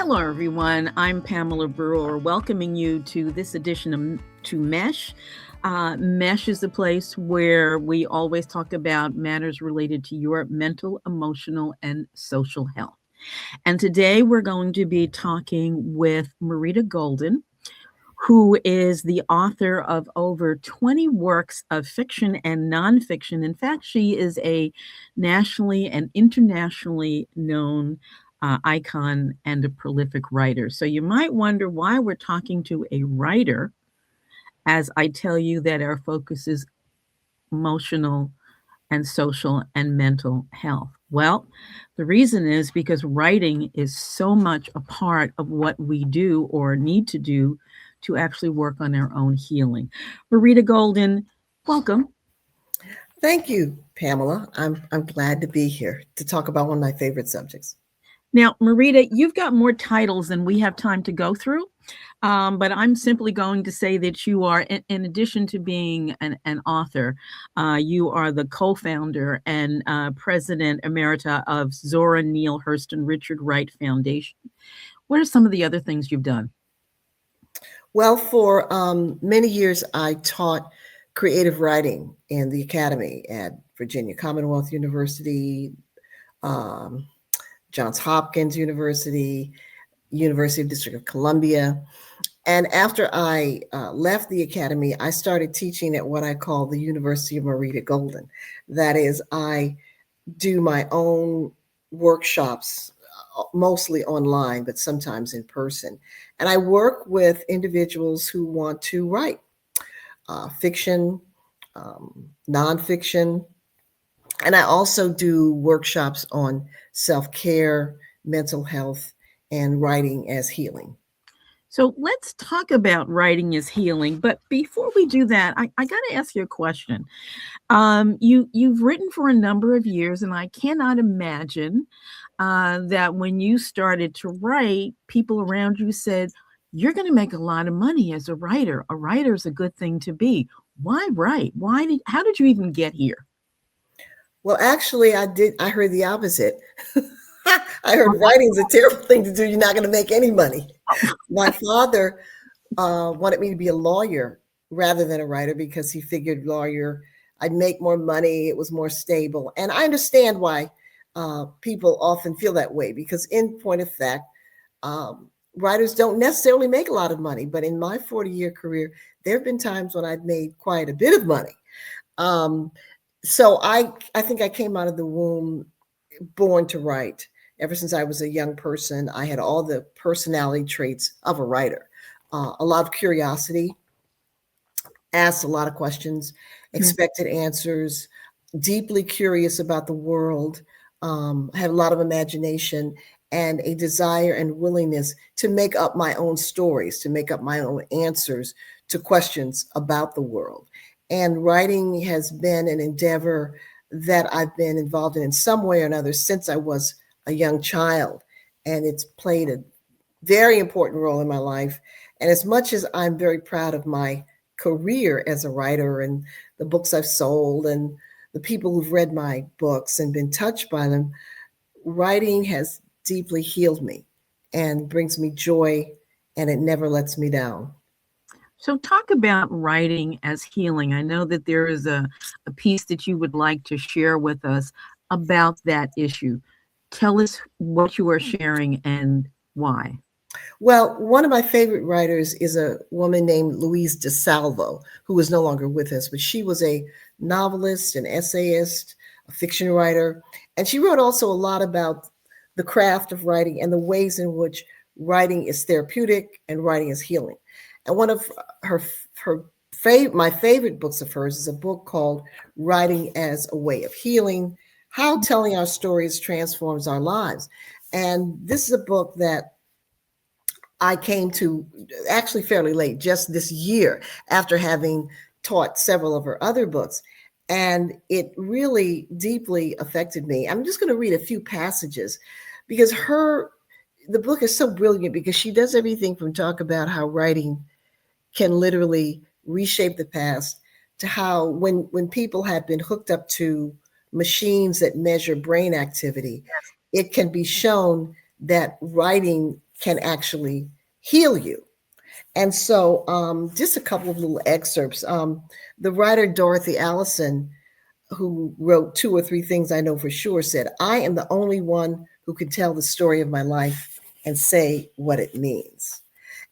Hello, everyone. I'm Pamela Brewer, welcoming you to this edition of to M.E.S.H. M.E.S.H is a place where we always talk about matters related to your mental, emotional, and social health. And today we're going to be talking with Marita Golden, who is the author of over 20 works of fiction and nonfiction. In fact, she is a nationally and internationally known icon and a prolific writer. So you might wonder why we're talking to a writer, as I tell you that our focus is emotional and social and mental health. Well, the reason is because writing is so much a part of what we do or need to do to actually work on our own healing. Marita Golden, welcome. Thank you, Pamela. I'm glad to be here to talk about one of my favorite subjects. Now, Marita, you've got more titles than we have time to go through. But I'm simply going to say that you are, in addition to being an author, you are the co-founder and president emerita of Zora Neale Hurston Richard Wright Foundation. What are some of the other things you've done? Well, for many years, I taught creative writing in the academy at Virginia Commonwealth University, um, Johns Hopkins University, University of District of Columbia. And after I left the academy, I started teaching at what I call the University of Marita Golden. That is, I do my own workshops, mostly online, but sometimes in person. And I work with individuals who want to write fiction, nonfiction. And I also do workshops on self-care, mental health, and writing as healing. So let's talk about writing as healing. But before we do that, I got to ask you a question. You've written for a number of years, and I cannot imagine that when you started to write, people around you said, "You're going to make a lot of money as a writer. A writer is a good thing to be." Why write? How did you even get here? Well, actually, I heard the opposite. I heard writing's a terrible thing to do. You're not going to make any money. My father wanted me to be a lawyer rather than a writer because he figured lawyer, I'd make more money, it was more stable. And I understand why people often feel that way because, in point of fact, writers don't necessarily make a lot of money. But in my 40-year career, there have been times when I've made quite a bit of money. So I think I came out of the womb born to write. Ever since I was a young person, I had all the personality traits of a writer. A lot of curiosity, asked a lot of questions, expected answers, deeply curious about the world, had a lot of imagination, and a desire and willingness to make up my own stories, to make up my own answers to questions about the world. And writing has been an endeavor that I've been involved in some way or another since I was a young child. And it's played a very important role in my life. And as much as I'm very proud of my career as a writer and the books I've sold and the people who've read my books and been touched by them, writing has deeply healed me and brings me joy, and it never lets me down. So talk about writing as healing. I know that there is a piece that you would like to share with us about that issue. Tell us what you are sharing and why. Well, one of my favorite writers is a woman named Louise DeSalvo, who is no longer with us, but she was a novelist, an essayist, a fiction writer, and she wrote also a lot about the craft of writing and the ways in which writing is therapeutic and writing is healing. And one of my favorite books of hers is a book called Writing as a Way of Healing: How Telling Our Stories Transforms Our Lives. And this is a book that I came to actually fairly late, just this year, after having taught several of her other books. And it really deeply affected me. I'm just going to read a few passages because the book is so brilliant because she does everything from talk about how writing can literally reshape the past to how when people have been hooked up to machines that measure brain activity, it can be shown that writing can actually heal you. And so, just a couple of little excerpts. The writer Dorothy Allison, who wrote Two or Three Things I Know for Sure, said, I am the only one who can tell the story of my life and say what it means.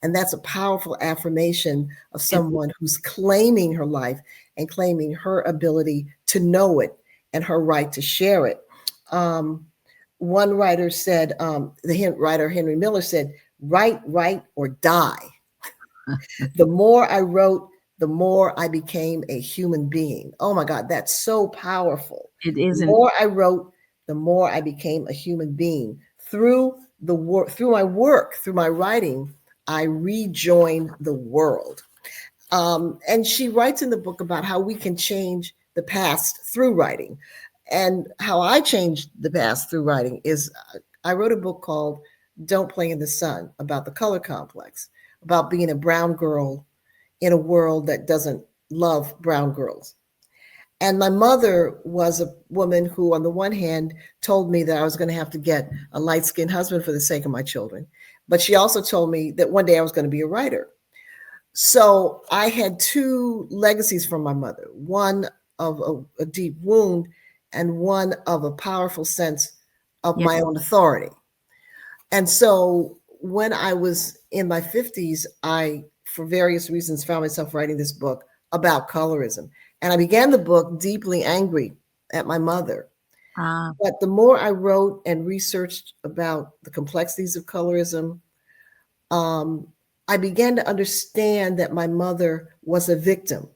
And that's a powerful affirmation of It, someone who's claiming her life and claiming her ability to know it and her right to share it. Um, One writer said, the writer Henry Miller said, write, or die. The more I wrote, the more I became a human being. Oh my God, that's so powerful. it The isn't. more I wrote, the more I became a human being. Through the work, through my work, through my writing, I rejoined the world. And she writes in the book about how we can change the past through writing. And how I changed the past through writing is I wrote a book called Don't Play in the Sun about the color complex, about being a brown girl in a world that doesn't love brown girls. And my mother was a woman who, on the one hand, told me that I was going to have to get a light skinned husband for the sake of my children. But she also told me that one day I was going to be a writer. So I had two legacies from my mother, one of a deep wound and one of a powerful sense of Yeah. my own authority. And so when I was in my 50s, I, for various reasons, found myself writing this book about colorism. And I began the book deeply angry at my mother. Uh, But the more I wrote and researched about the complexities of colorism, um, I began to understand that my mother was a victim of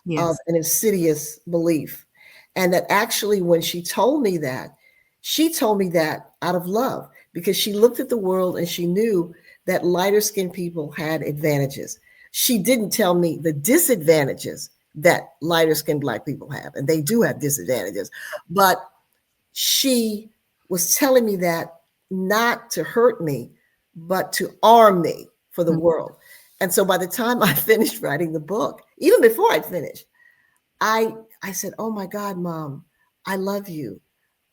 yes. an insidious belief. And that actually, when she told me that out of love because she looked at the world and she knew that lighter skinned people had advantages. She didn't tell me the disadvantages that lighter skinned Black people have, and they do have disadvantages. But she was telling me that not to hurt me, but to arm me for the Mm, world. And so by the time I finished writing the book, even before I finished, I I said, "Oh my God, Mom, I love you.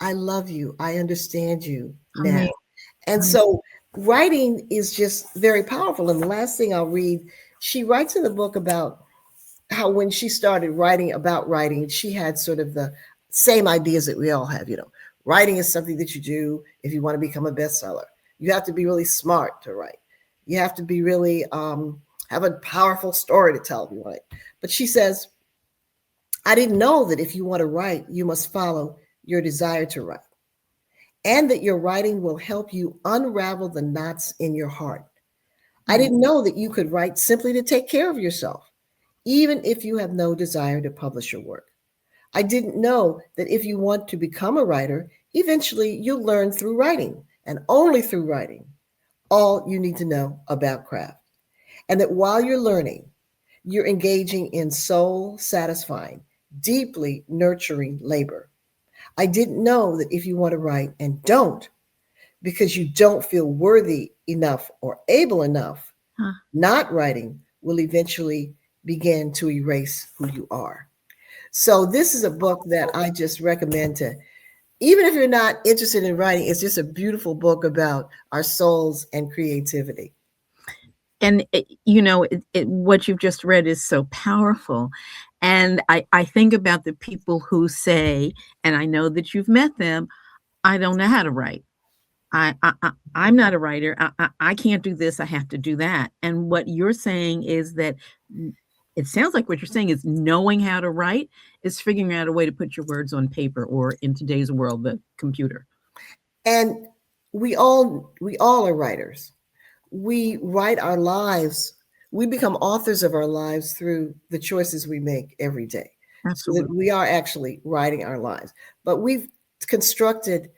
I love you. I understand you now." amazing. And Amazing. so writing is just very powerful. And the last thing I'll read, she writes in the book about how when she started writing about writing, she had sort of the same ideas that we all have. Writing is something that you do if you want to become a bestseller. You have to be really smart to write. You have to be really have a powerful story to tell if you want it. But she says, I didn't know that if you want to write, you must follow your desire to write, and that your writing will help you unravel the knots in your heart. I Mm, didn't know that you could write simply to take care of yourself, even if you have no desire to publish your work. I didn't know that if you want to become a writer, eventually you'll learn through writing and only through writing all you need to know about craft. And that while you're learning, you're engaging in soul satisfying, deeply nurturing labor. I didn't know that if you want to write and don't, because you don't feel worthy enough or able enough, huh. not writing will eventually begin to erase who you are. So, this is a book that I just recommend to, even if you're not interested in writing, it's just a beautiful book about our souls and creativity. And what you've just read is so powerful. And I think about the people who say, and I know that you've met them, I don't know how to write. I'm not a writer. I can't do this. I have to do that. And what you're saying is that it sounds like what you're saying is knowing how to write is figuring out a way to put your words on paper or in today's world, the computer. And we all are writers. We write our lives. We become authors of our lives through the choices we make every day. So that Absolutely. we are actually writing our lives. But we've constructed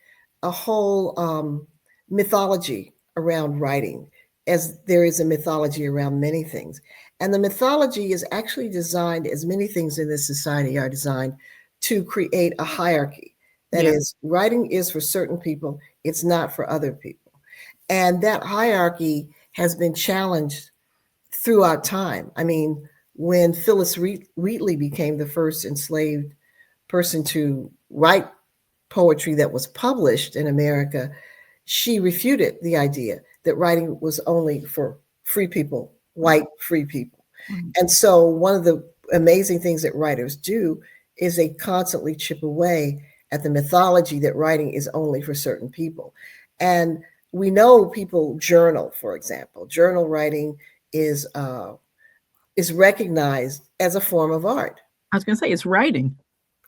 a whole mythology around writing, as there is a mythology around many things. And the mythology is actually designed, as many things in this society are designed, to create a hierarchy. That Yeah. is, writing is for certain people, it's not for other people. And that hierarchy has been challenged throughout time. I mean, when Phyllis Wheatley became the first enslaved person to write poetry that was published in America, she refuted the idea that writing was only for free people, white free people. Right. And so one of the amazing things that writers do is they constantly chip away at the mythology that writing is only for certain people. And we know people journal, for example. Journal writing is uh, is recognized as a form of art. I was going to say it's writing.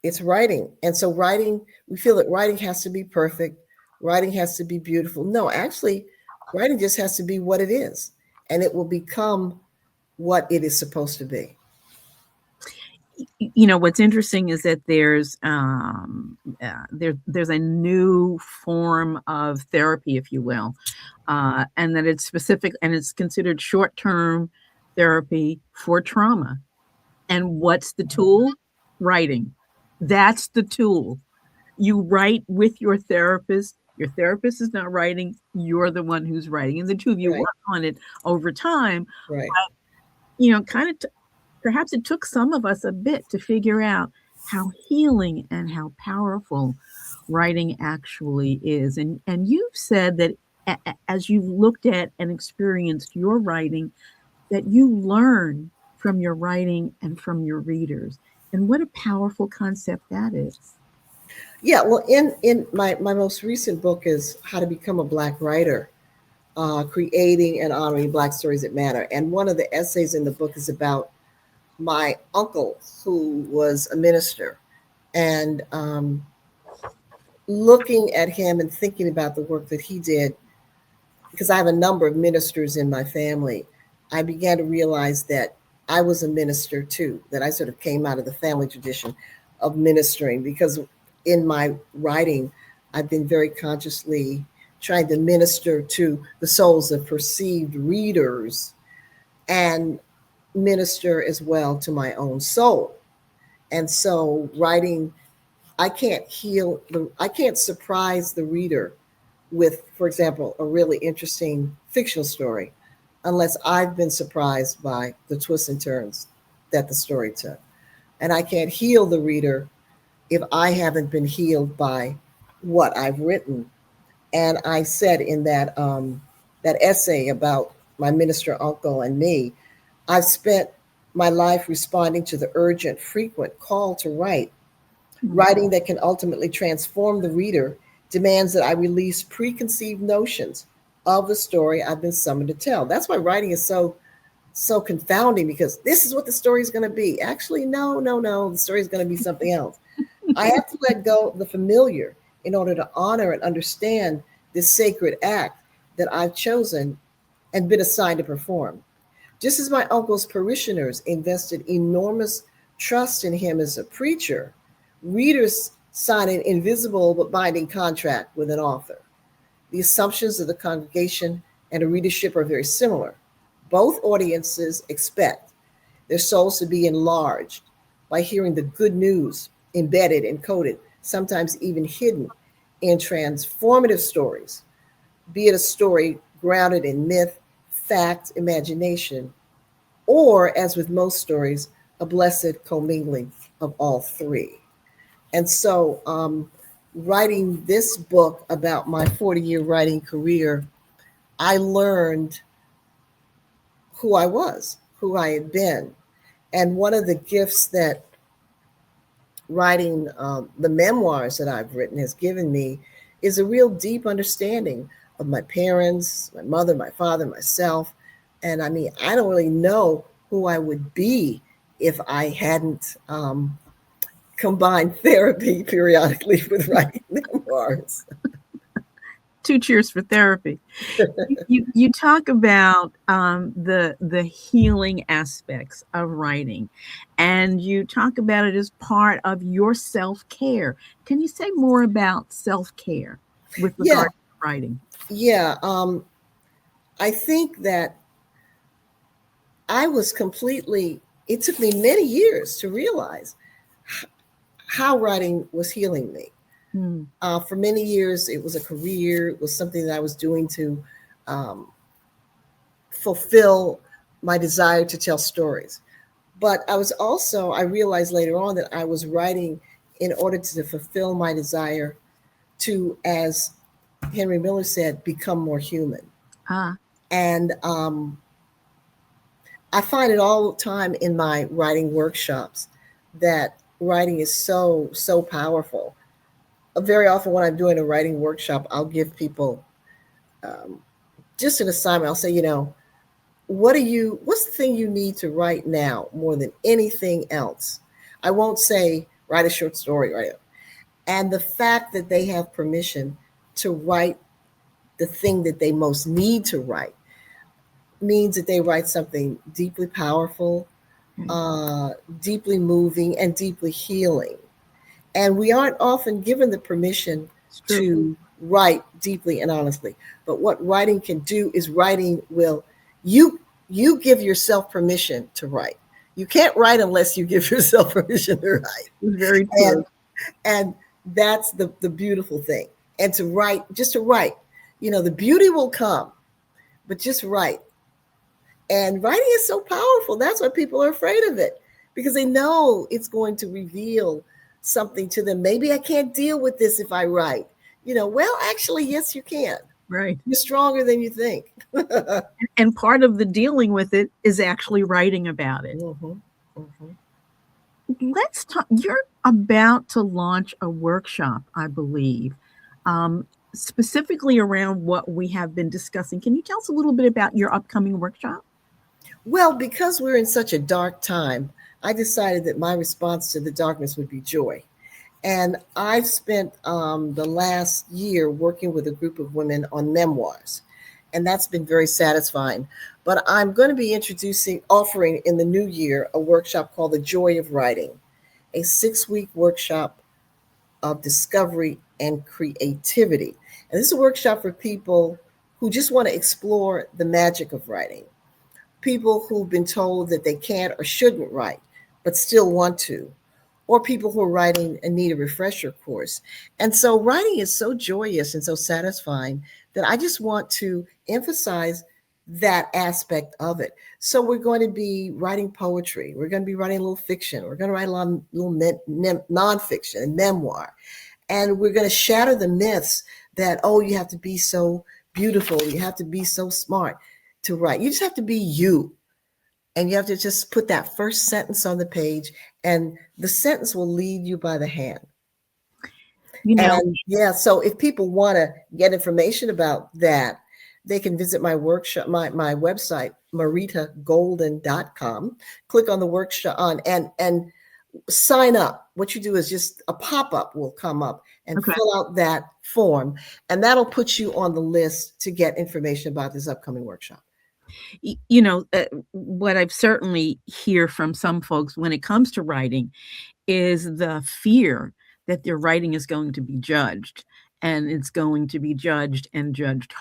It's writing. And so writing, we feel that writing has to be perfect, writing has to be beautiful. No, actually, writing just has to be what it is, and it will become what it is supposed to be. You know, what's interesting is that there's a new form of therapy, if you will, and that it's specific and it's considered short-term therapy for trauma. And what's the tool? Writing. That's the tool. You write with your therapist. Your therapist is not writing. You're the one who's writing, and the two of you Right, work on it over time. right. You know, kind of perhaps it took some of us a bit to figure out how healing and how powerful writing actually is. And you've said that as you've looked at and experienced your writing, that you learn from your writing and from your readers. And what a powerful concept that is. Yeah, well, in my most recent book is How to Become a Black Writer, creating and honoring Black stories that matter. And one of the essays in the book is about my uncle, who was a minister, and looking at him and thinking about the work that he did, because I have a number of ministers in my family, I began to realize that I was a minister too, that I sort of came out of the family tradition of ministering, because in my writing, I've been very consciously trying to minister to the souls of perceived readers and minister as well to my own soul. And so writing, I can't surprise the reader with, for example, a really interesting fictional story unless I've been surprised by the twists and turns that the story took. And I can't heal the reader if I haven't been healed by what I've written. And I said in that essay about my minister uncle and me, I've spent my life responding to the urgent, frequent call to write. Mm. Writing that can ultimately transform the reader demands that I release preconceived notions of the story I've been summoned to tell. That's why writing is so confounding, because this is what the story is going to be. Actually, no, no, no. The story is going to be something else. I have to let go of the familiar in order to honor and understand this sacred act that I've chosen and been assigned to perform. Just as my uncle's parishioners invested enormous trust in him as a preacher, readers sign an invisible but binding contract with an author. The assumptions of the congregation and the readership are very similar. Both audiences expect their souls to be enlarged by hearing the good news embedded, encoded, sometimes even hidden in transformative stories, be it a story grounded in myth, fact, imagination, or, as with most stories, a blessed commingling of all three. And so, writing this book about my 40-year writing career, I learned who I was, who I had been. And one of the gifts that writing the memoirs that I've written has given me is a real deep understanding of my parents, my mother, my father, myself. And I mean, I don't really know who I would be if I hadn't combined therapy periodically with writing memoirs. Two cheers for therapy. You talk about the healing aspects of writing, and you talk about it as part of your self care. Can you say more about self care with Yeah, regard to writing? yeah. I think that I was completely, it took me many years to realize how writing was healing me. Hmm. For many years, it was a career, it was something that I was doing to um, fulfill my desire to tell stories. But I realized later on that I was writing in order to fulfill my desire to, as Henry Miller said, become more human. Ah, And I find it all the time in my writing workshops that writing is so, so powerful. Very often, when I'm doing a writing workshop, I'll give people um, just an assignment. I'll say, what's the thing you need to write now more than anything else? I won't say write a short story, right? And the fact that they have permission to write the thing that they most need to write means that they write something deeply powerful, okay. uh, deeply moving, and deeply healing. And we aren't often given the permission It's true. to write deeply and honestly. But what writing can do is writing will you you give yourself permission to write. You can't write unless you give yourself permission to write. It's very And true. and that's the beautiful thing. And to write, just to write, the beauty will come, but just write. And writing is so powerful. That's why people are afraid of it, because they know it's going to reveal something to them. Maybe I can't deal with this if I write. Well, actually, yes, you can. Right. You're stronger than you think. And part of the dealing with it is actually writing about it. Mhm, mhm. Let's talk. You're about to launch a workshop, I believe, um, specifically around what we have been discussing. Can you tell us a little bit about your upcoming workshop? Well, because we're in such a dark time, I decided that my response to the darkness would be joy. And I've spent the last year working with a group of women on memoirs, and that's been very satisfying. But I'm going to be offering in the new year a workshop called The Joy of Writing, a 6-week workshop of discovery and creativity. And this is a workshop for people who just want to explore the magic of writing, people who've been told that they can't or shouldn't write, but still want to, or people who are writing and need a refresher course. And so writing is so joyous and so satisfying that I just want to emphasize that aspect of it. So we're going to be writing poetry. We're going to be writing a little fiction. We're going to write a little nonfiction and memoir. And we're going to shatter the myths that, oh, you have to be so beautiful. You have to be so smart to write. You just have to be you. And you have to just put that first sentence on the page, and the sentence will lead you by the hand. You know, And yeah, so if people want to get information about that, they can visit my workshop, my website, maritagolden.com. Click on the workshop on and sign up. What you do is just a pop-up will come up and okay. fill out that form, and that'll put you on the list to get information about this upcoming workshop. What I've certainly hear from some folks when it comes to writing is the fear that their writing is going to be judged, and it's going to be judged and judged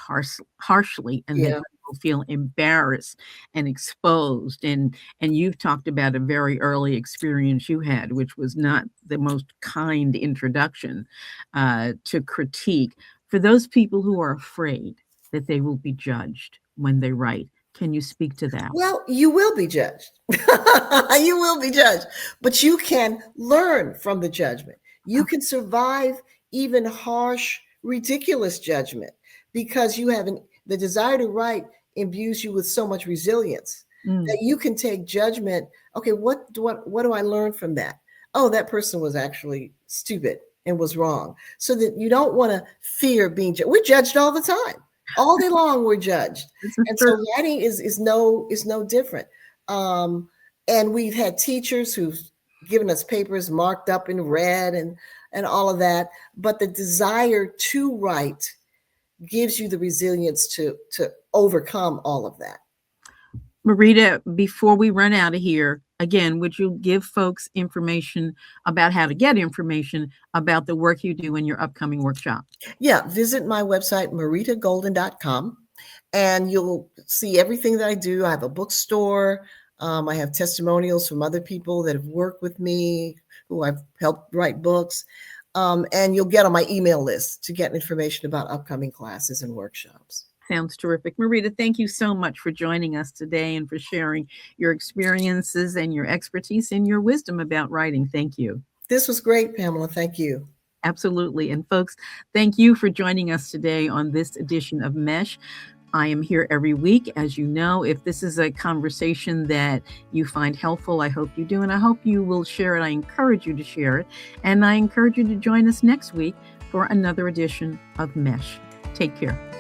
harshly, and that Yeah. they will feel embarrassed and exposed. And you've talked about a very early experience you had, which was not the most kind introduction to critique. For those people who are afraid that they will be judged when they write, can you speak to that? Well, you will be judged. You will be judged, but you can learn from the judgment. You Okay. can survive even harsh, ridiculous judgment because the desire to write imbues you with so much resilience Mm, that you can take judgment. Okay, what do I learn from that? Oh, that person was actually stupid and was wrong. So that you don't want to fear being judged. We're judged all the time. All day long we're judged. this is And true. so writing is no different. Um, and we've had teachers who've given us papers marked up in red and all of that. But the desire to write gives you the resilience to overcome all of that. Marita, before we run out of here, again, would you give folks information about how to get information about the work you do in your upcoming workshop? Yeah, visit my website, maritagolden.com, and you'll see everything that I do. I have a bookstore. I have testimonials from other people that have worked with me, who I've helped write books. And you'll get on my email list to get information about upcoming classes and workshops. Sounds terrific. Marita, thank you so much for joining us today and for sharing your experiences and your expertise and your wisdom about writing. Thank you. This was great, Pamela. Thank you. Absolutely. And folks, thank you for joining us today on this edition of M.E.S.H. I am here every week, as you know. If this is a conversation that you find helpful, I hope you do. And I hope you will share it. I encourage you to share it. And I encourage you to join us next week for another edition of M.E.S.H. Take care.